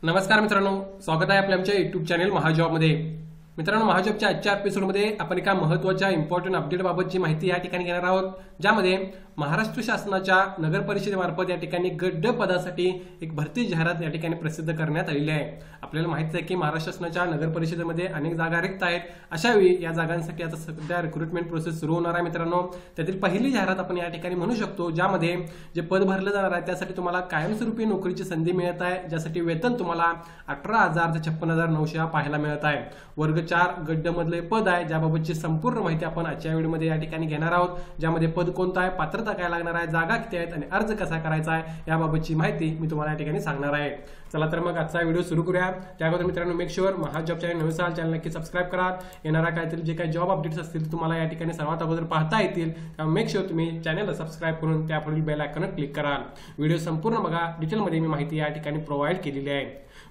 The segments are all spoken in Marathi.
नमस्कार मित्रांनो, स्वागत आहे आपल्या आमच्या युट्यूब चॅनल महाजॉबमध्ये। मित्रांनो, महाजॉबच्या आजच्या एपिसोडमध्ये आपण एका महत्त्वाच्या इम्पॉर्टंट अपडेटबाबतची माहिती या ठिकाणी घेणार आहोत, ज्यामध्ये महाराष्ट्र शासनाच्या नगर परिषदेमार्फत या ठिकाणी गड्ड पदासाठी एक भरती जाहिरात या ठिकाणी प्रसिद्ध करण्यात आलेली आहे। आपल्याला माहिती आहे की महाराष्ट्र शासनाच्या नगर परिषदेमध्ये अनेक जागा रिक्त आहेत। अशा वेळी या जागांसाठी आता सध्या रिक्रुटमेंट प्रोसेस सुरू होणार आहे। मित्रांनो, त्यातील पहिली जाहिरात आपण या ठिकाणी म्हणू शकतो, ज्यामध्ये जे पद भरलं जाणार आहे त्यासाठी तुम्हाला कायमस्वरूपी नोकरीची संधी मिळत आहे, ज्यासाठी वेतन तुम्हाला 18,000 ते 56,900 पाहायला मिळत आहे। वर्ग 4 गड्ड मधले पद आहे, ज्याबाबतची संपूर्ण माहिती आपण आजच्या व्हिडिओमध्ये या ठिकाणी घेणार आहोत, ज्यामध्ये पद कोणतं आहे, पात्रता काय लागणार आहे, जागा किती आहेत आणि अर्ज कसा करायचा आहे याबाबतची माहिती मी तुम्हाला या ठिकाणी सांगणार आहे। चला तर मग आजचा व्हिडिओ सुरू करूया। त्याअगोदर मित्रांनो, मेक शुअर महाजॉब चॅनल नवीन असाल चॅनल नक्की सबस्क्राइब करा। येणारा काहीतरी जे काही जॉब अपडेट्स असतील तुम्हाला या ठिकाणी सर्वात अगोदर पाहता येतील, त्यामुळे मेक शुअर तुम्ही चॅनलला सबस्क्राइब करून त्यापुढील बेल आयकॉनवर क्लिक करा। व्हिडिओ संपूर्ण बघा, डिटेलमध्ये मी माहिती या ठिकाणी प्रोव्हाइड केलेली आहे।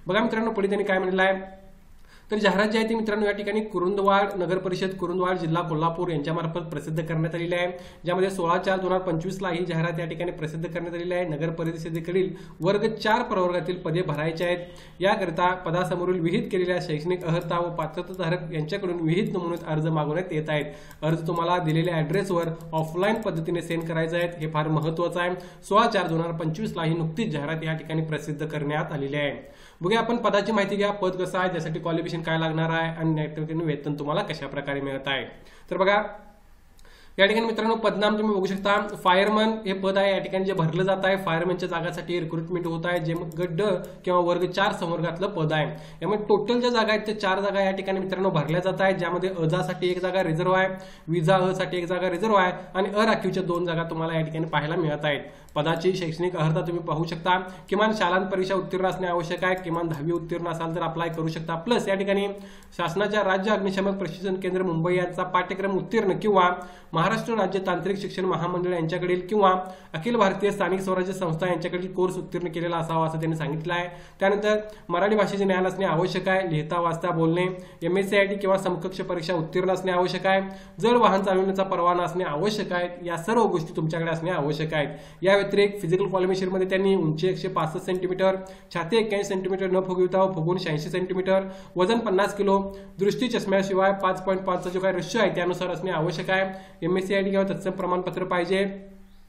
बघा मित्रांनो, पुढे त्यांनी काय म्हटलं आहे तर जाहिरात जी आहे ती मित्रांनो या ठिकाणी कुरुंदवाड नगर परिषद कुरुंदवाड जिल्हा कोल्हापूर यांच्यामार्फत प्रसिद्ध करण्यात आलेली आहे, ज्यामध्ये 16/4/2025 ला ही जाहिरात या ठिकाणी प्रसिद्ध करण्यात आलेली आहे। नगर परिषदेकडील वर्ग 4 प्रवर्गातील पदे भरायची आहेत। याकरिता पदासमोरील विहित केलेल्या शैक्षणिक अर्हता व पात्रताधारक यांच्याकडून विहित नमुन्यात अर्ज मागवण्यात येत आहेत। अर्ज तुम्हाला दिलेल्या ऍड्रेसवर ऑफलाईन पद्धतीने सेंड करायचे आहेत, हे फार महत्त्वाचं आहे। 16/4/2025 ला ही नुकतीच जाहिरात या ठिकाणी प्रसिद्ध करण्यात आलेली आहे। बघूया आपण पदाची माहिती घ्या, पद कसं आहे, त्यासाठी क्वालिफिकेशन काय लागणार आहे आणि वेतन तुम्हाला कशा प्रकारे मिळत आहे। तर बघा या ठिकाणी मित्रांनो, पदनाम तुम्ही बघू शकता, फायरमन हे पद आहे। या ठिकाणी जे भरलं जात आहे फायरमनच्या जागासाठी रिक्रुटमेंट होत आहे, जे गड्ड किंवा वर्ग 4 संवर्गातलं पद आहे। यामुळे टोटल ज्या जागा आहेत ते 4 जागा या ठिकाणी मित्रांनो भरल्या जात आहेत, ज्यामध्ये अजासाठी 1 जागा रिझर्व्ह आहे, विजा अ साठी 1 जागा रिझर्व्ह आहे आणि अराखीवच्या 2 जागा तुम्हाला या ठिकाणी पाहायला मिळत आहेत। पदाची शैक्षणिक अर्हता तुम्ही पाहू शकता, किमान शालांत परीक्षा उत्तीर्ण असणे आवश्यक आहे, किमान 10वी उत्तीर्ण असाल तर अप्लाय करू शकता। प्लस या ठिकाणी शासनाच्या राज्य अग्निशमन प्रशिक्षण केंद्र मुंबई यांचा पाठ्यक्रम उत्तीर्ण किंवा महाराष्ट्र राज्य तांत्रिक शिक्षण महामंडळ यांच्याकडील किंवा अखिल भारतीय स्थानिक स्वराज्य संस्था यांच्याकडील कोर्स उत्तीर्ण केलेला असावा असं त्यांनी सांगितलं आहे। त्यानंतर मराठी भाषेचे ज्ञान असणे आवश्यक आहे, लिहिता वाचता बोलणे, MSc किंवा समकक्ष परीक्षा उत्तीर्ण असणे आवश्यक आहे, जड वाहन चालवण्याचा परवाना असणे आवश्यक आहे। या सर्व गोष्टी तुमच्याकडे असणे आवश्यक आहेत। या व्यतिरिक्त फिजिकल क्वालिफिकेशन मध्ये त्यांनी उंची 165 सेंटीमीटर, छाती 81 सेंटीमीटर न फुगविता व फुगवून 86 सेंटीमीटर, वजन 50 किलो, दृष्टी चष्म्याशिवाय 5.5चा जो काही रेशो आहे त्यानुसार असणे आवश्यक आहे। MSc किंवा तत्सम प्रमाणपत्र पाहिजे।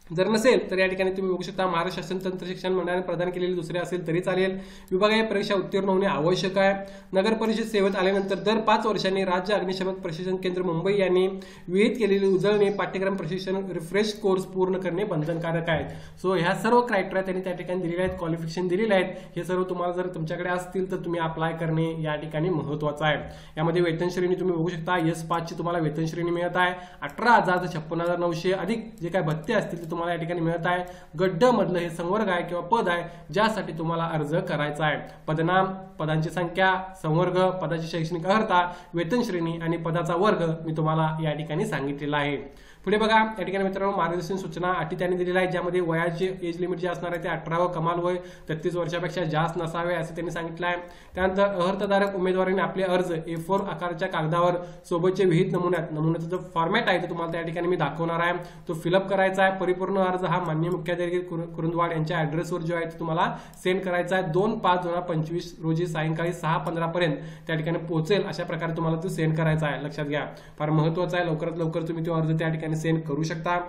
जर नसेल तर या ठिकाणी तुम्ही बघू शकता महाराष्ट्र शासन तंत्र शिक्षण मंडळाने प्रदान केलेले दुसरे असेल तरी चालेल। विभागीय परीक्षा उत्तीर्ण होणे आवश्यक आहे। नगर परिषद सेवेत आल्यानंतर दर 5 वर्षांनी राज्य अग्निशमन प्रशिक्षण केंद्र मुंबई यांनी विहित केलेली उजळणी पाठ्यक्रम प्रशिक्षण रिफ्रेश कोर्स पूर्ण करणे बंधनकारक आहे। सो ह्या सर्व क्रायटेरिया त्यांनी त्या ठिकाणी दिलेले आहेत, क्वालिफिकेशन दिलेले आहेत। हे सर्व तुम्हाला जर तुमच्याकडे असतील तर तुम्ही अप्लाय करणे या ठिकाणी महत्त्वाचं आहे। यामध्ये वेतन श्रेणी तुम्ही बघू शकता, S5 ची तुम्हाला वेतन श्रेणी मिळत आहे 18,000 ते 56,900 अधिक जे काही भत्ते असतील ते या ठिकाणी मिळत आहे। गड्ड मधलं हे संवर्ग आहे किंवा पद आहे, ज्यासाठी तुम्हाला अर्ज करायचा आहे। पदनाम, पदांची संख्या, संवर्ग, पदाची शैक्षणिक अर्हता, वेतन श्रेणी आणि पदाचा वर्ग मी तुम्हाला या ठिकाणी सांगितलेला आहे। पुढे बघा या ठिकाणी मित्रांनो, मार्गदर्शन सूचना अटी त्यांनी दिलेल्या आहेत, ज्यामध्ये वयाचे एज लिमिट जे असणार आहे ते 18 व कमाल वय 33 वर्षापेक्षा जास्त नसावे असे त्यांनी सांगितलं आहे। त्यानंतर अर्हताधारक उमेदवारांनी आपले अर्ज A4 आकाराच्या कागदावर सोबतचे विहित नमुन्याचा जो फॉर्मॅट आहे तो तुम्हाला त्या ठिकाणी मी दाखवणार आहे, तो फिलअप करायचा आहे। परिपूर्ण अर्ज हा मान्य मुख्याधिकारी कुरुंदवाड यांच्या ऍड्रेसवर जो आहे तो तुम्हाला सेंड करायचा आहे। 2/5/2025 रोजी सायंकाळी 6:15 पर्यंत त्या ठिकाणी पोहोचेल अशा प्रकारे तुम्हाला तो सेंड करायचा आहे। लक्षात घ्या, फार महत्त्वाचं आहे, लवकरात लवकर तुम्ही तो अर्ज त्या ठिकाणी सेंड करू शकता।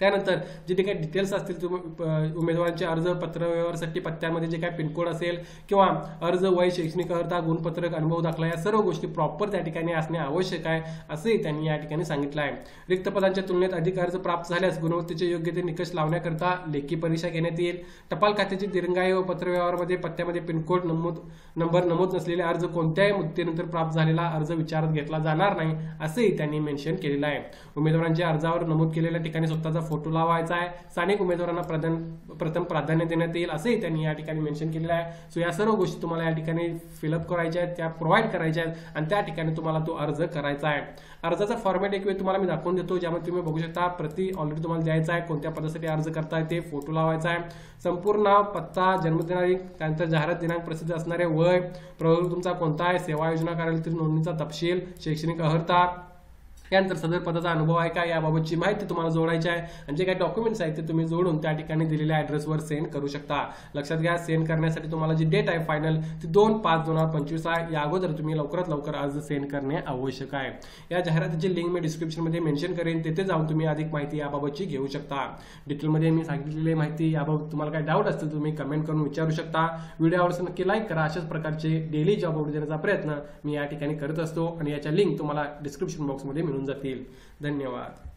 त्यानंतर जे काही डिटेल्स असतील उमेदवारांचे अर्ज, पत्र व्यवहारासाठी पत्त्यामध्ये जे काही पिनकोड असेल किंवा अर्ज, वय, शैक्षणिक अर्हता, गुणपत्रक, अनुभव दाखला या सर्व गोष्टी प्रॉपर त्या ठिकाणी असणे आवश्यक आहे असेही त्यांनी या ठिकाणी सांगितलं आहे। रिक्त पदांच्या तुलनेत अधिक अर्ज प्राप्त झाल्यास गुणवत्तेचे योग्य ते निकष लावण्याकरता लेखी परीक्षा घेण्यात येईल। टपाल खात्याची दिरंगाई व पत्र व्यवहारामध्ये पत्त्यामध्ये पिनकोड नंबर नमूद नसलेले अर्ज कोणत्याही मुदतीनंतर प्राप्त झालेला अर्ज विचारात घेतला जाणार नाही असेही त्यांनी मेन्शन केलेलं आहे। उमेदवारांच्या अर्जावर नमूद केलेल्या ठिकाणी स्वतःचा फोटो लावायचा आहे। स्थानिक उमेदवारांना प्रथम प्राधान्य देण्यात येईल असेही त्यांनी या ठिकाणी मेन्शन केलेलं आहे। सो या सर्व गोष्टी तुम्हाला या ठिकाणी फिलअप करायच्या आहेत, त्या प्रोव्हाइड करायच्या आहेत आणि त्या ठिकाणी तुम्हाला तो अर्ज करायचा आहे। अर्जाचा फॉर्मॅट एक वेळ तुम्हाला मी दाखवून देतो, ज्यामध्ये तुम्ही बघू शकता प्रति ऑलरेडी तुम्हाला द्यायचा आहे, कोणत्या पदासाठी अर्ज करताय ते फोटो लावायचा आहे, संपूर्ण नाव, पत्ता, जन्मदिनांक, त्यानंतर जाहिरात दिनांक, प्रसिद्ध असणारे वय, प्रवर्ग तुमचा कोणता आहे, सेवा योजना कार्यालयातील नोंदणीचा तपशील, शैक्षणिक अर्हता, त्यानंतर सदर पदाचा अनुभव आहे का याबाबतची माहिती तुम्हाला जोडायची आहे आणि जे काही डॉक्युमेंट्स आहेत ते तुम्ही जोडून त्या ठिकाणी दिलेल्या ऍड्रेसवर सेंड करू शकता। लक्षात घ्या, सेंड करण्यासाठी तुम्हाला जी डेट आहे फायनल ती 2/5/2025 आहे। या अगोदर तुम्ही लवकरात लवकर अर्ज सेंड करणे आवश्यक आहे। या जाहिरातीची लिंक मी डिस्क्रिप्शन मध्ये मेन्शन करेन, तेथे जाऊन तुम्ही अधिक माहिती याबाबतची घेऊ शकता। डिटेलमध्ये मी सांगितलेली माहिती याबाबत तुम्हाला काही डाऊट असतील तुम्ही कमेंट करून विचारू शकता। व्हिडिओ आवडल्यास नक्की लाईक करा। अशाच प्रकारचे डेली जॉब अपडेट देण्याचा प्रयत्न मी या ठिकाणी करत असतो आणि याच्या लिंक तुम्हाला डिस्क्रिप्शन बॉक्समध्ये मिळून जातील। धन्यवाद।